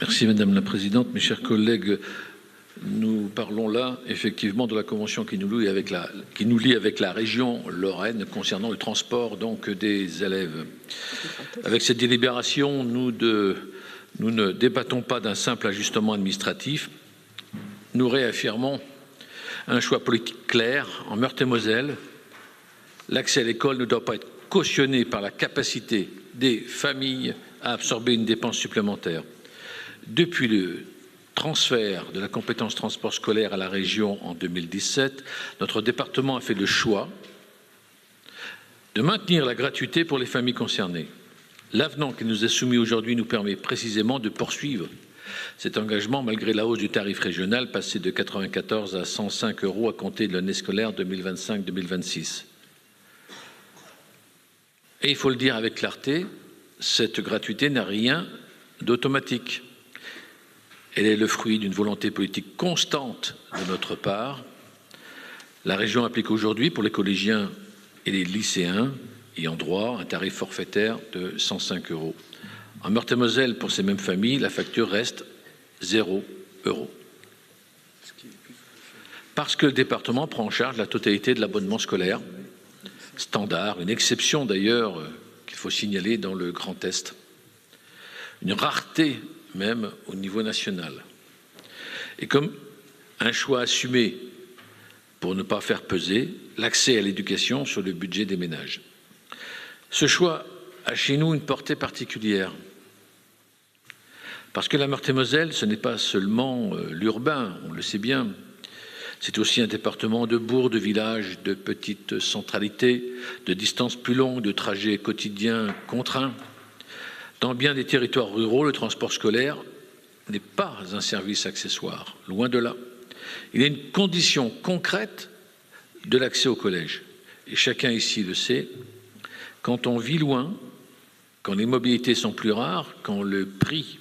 Merci Madame la Présidente. Mes chers collègues, nous parlons là effectivement de la convention qui nous lie avec la région Lorraine concernant le transport donc des élèves. Avec cette délibération, nous ne débattons pas d'un simple ajustement administratif. Nous réaffirmons un choix politique clair. En Meurthe-et-Moselle, l'accès à l'école ne doit pas être cautionné par la capacité des familles à absorber une dépense supplémentaire. Depuis le transfert de la compétence transport scolaire à la région en 2017, notre département a fait le choix de maintenir la gratuité pour les familles concernées. L'avenant qui nous est soumis aujourd'hui nous permet précisément de poursuivre cet engagement malgré la hausse du tarif régional passé de 94 à 105 € à compter de l'année scolaire 2025-2026. Et il faut le dire avec clarté, cette gratuité n'a rien d'automatique. Elle est le fruit d'une volonté politique constante de notre part. La région applique aujourd'hui pour les collégiens et les lycéens ayant droit un tarif forfaitaire de 105 €. En Meurthe-et-Moselle, pour ces mêmes familles, la facture reste 0 €. Parce que le département prend en charge la totalité de l'abonnement scolaire standard, une exception d'ailleurs qu'il faut signaler dans le Grand Est. Une rareté même au niveau national. Et comme un choix assumé pour ne pas faire peser l'accès à l'éducation sur le budget des ménages. Ce choix a chez nous une portée particulière. Parce que la Meurthe-et-Moselle, ce n'est pas seulement l'urbain, on le sait bien, c'est aussi un département de bourgs, de villages, de petites centralités, de distances plus longues, de trajets quotidiens contraints. Dans bien des territoires ruraux, le transport scolaire n'est pas un service accessoire, loin de là. Il est une condition concrète de l'accès au collège. Et chacun ici le sait, quand on vit loin, quand les mobilités sont plus rares, quand le prix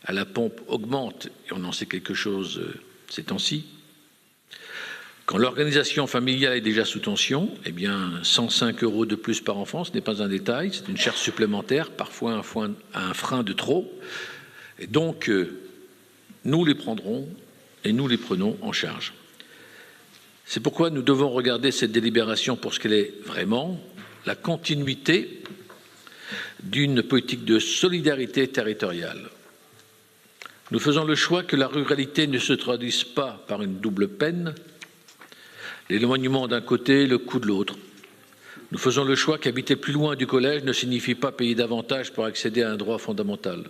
à la pompe augmente, et on en sait quelque chose ces temps-ci, quand l'organisation familiale est déjà sous tension, eh bien 105 € de plus par enfant, ce n'est pas un détail, c'est une charge supplémentaire, parfois un frein de trop. Et donc, nous les prendrons et nous les prenons en charge. C'est pourquoi nous devons regarder cette délibération pour ce qu'elle est vraiment, la continuité d'une politique de solidarité territoriale. Nous faisons le choix que la ruralité ne se traduise pas par une double peine, l'éloignement d'un côté, le coût de l'autre. Nous faisons le choix qu'habiter plus loin du collège ne signifie pas payer davantage pour accéder à un droit fondamental.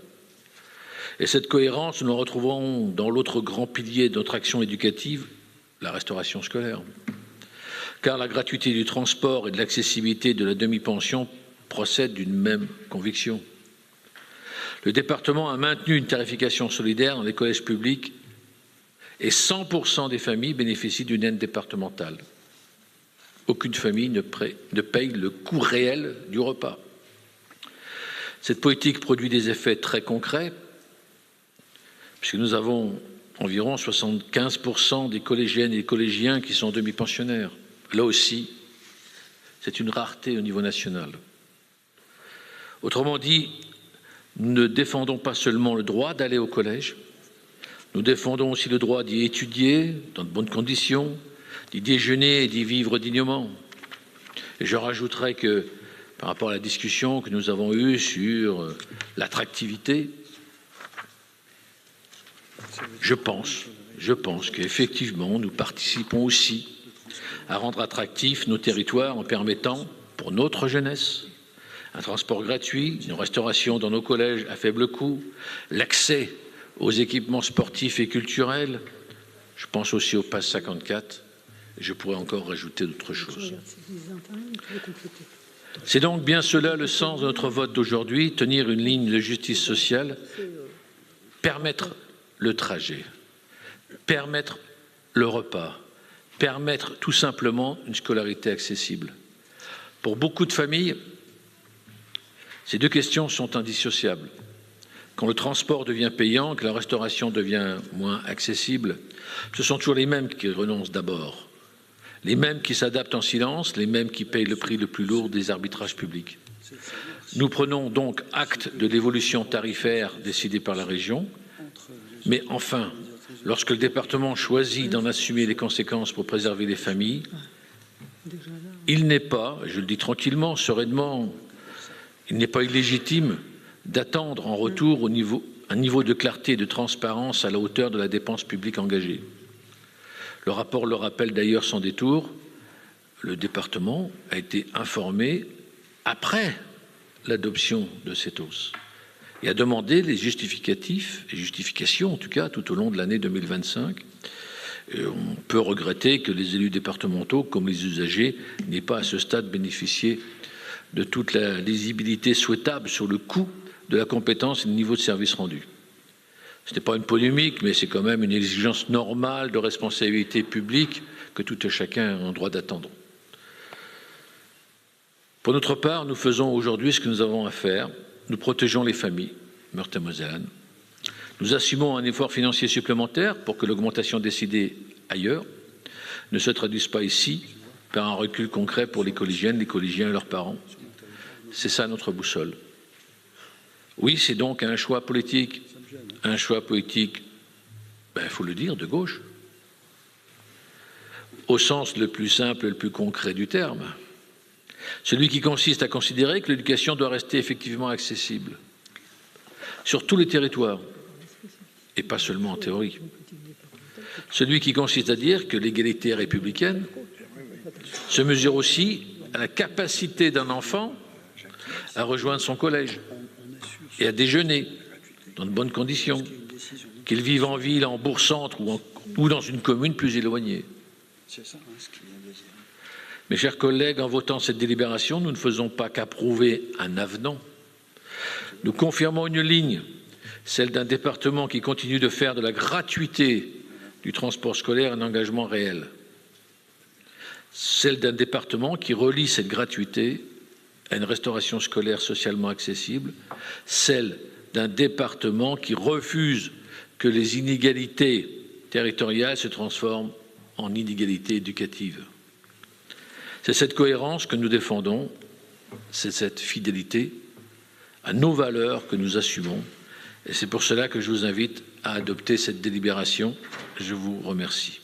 Et cette cohérence, nous la retrouvons dans l'autre grand pilier de notre action éducative, la restauration scolaire. Car la gratuité du transport et de l'accessibilité de la demi-pension procèdent d'une même conviction. Le département a maintenu une tarification solidaire dans les collèges publics et 100% des familles bénéficient d'une aide départementale. Aucune famille ne paye le coût réel du repas. Cette politique produit des effets très concrets, puisque nous avons environ 75% des collégiennes et des collégiens qui sont demi-pensionnaires. Là aussi, c'est une rareté au niveau national. Autrement dit, nous ne défendons pas seulement le droit d'aller au collège, nous défendons aussi le droit d'y étudier dans de bonnes conditions, d'y déjeuner et d'y vivre dignement. Et je rajouterai que, par rapport à la discussion que nous avons eue sur l'attractivité, je pense qu'effectivement, nous participons aussi à rendre attractifs nos territoires en permettant, pour notre jeunesse, un transport gratuit, une restauration dans nos collèges à faible coût, l'accès aux équipements sportifs et culturels. Je pense aussi au Pass 54. Et je pourrais encore rajouter d'autres choses. C'est donc bien cela le sens de notre vote d'aujourd'hui, tenir une ligne de justice sociale, permettre le trajet, permettre le repas, permettre tout simplement une scolarité accessible. Pour beaucoup de familles, ces deux questions sont indissociables. Quand le transport devient payant, que la restauration devient moins accessible, ce sont toujours les mêmes qui renoncent d'abord, les mêmes qui s'adaptent en silence, les mêmes qui payent le prix le plus lourd des arbitrages publics. Nous prenons donc acte de l'évolution tarifaire décidée par la région, Mais enfin, lorsque le département choisit d'en assumer les conséquences pour préserver les familles, il n'est pas, je le dis tranquillement, sereinement, il n'est pas illégitime d'attendre en retour un niveau de clarté et de transparence à la hauteur de la dépense publique engagée. Le rapport le rappelle d'ailleurs sans détour, le département a été informé après l'adoption de cette hausse et a demandé les justifications en tout cas tout au long de l'année 2025. Et on peut regretter que les élus départementaux comme les usagers n'aient pas à ce stade bénéficié de toute la lisibilité souhaitable sur le coût de la compétence et le niveau de service rendu. Ce n'est pas une polémique, mais c'est quand même une exigence normale de responsabilité publique que tout un chacun a en droit d'attendre. Pour notre part, nous faisons aujourd'hui ce que nous avons à faire. Nous protégeons les familles, Meurthe-et-Mosellane. Nous assumons un effort financier supplémentaire pour que l'augmentation décidée ailleurs ne se traduise pas ici par un recul concret pour les collégiennes, les collégiens et leurs parents. C'est ça notre boussole. Oui, c'est donc un choix politique. Un choix politique, il faut le dire, de gauche. Au sens le plus simple et le plus concret du terme. Celui qui consiste à considérer que l'éducation doit rester effectivement accessible sur tous les territoires, et pas seulement en théorie. Celui qui consiste à dire que l'égalité républicaine se mesure aussi à la capacité d'un enfant à rejoindre son collège et à déjeuner dans de bonnes conditions, qu'il vive en ville, en bourg-centre ou dans une commune plus éloignée. Mes chers collègues, en votant cette délibération, nous ne faisons pas qu'approuver un avenant. Nous confirmons une ligne, celle d'un département qui continue de faire de la gratuité du transport scolaire un engagement réel. Celle d'un département qui relie cette gratuité à une restauration scolaire socialement accessible, celle d'un département qui refuse que les inégalités territoriales se transforment en inégalités éducatives. C'est cette cohérence que nous défendons, c'est cette fidélité à nos valeurs que nous assumons, et c'est pour cela que je vous invite à adopter cette délibération. Je vous remercie.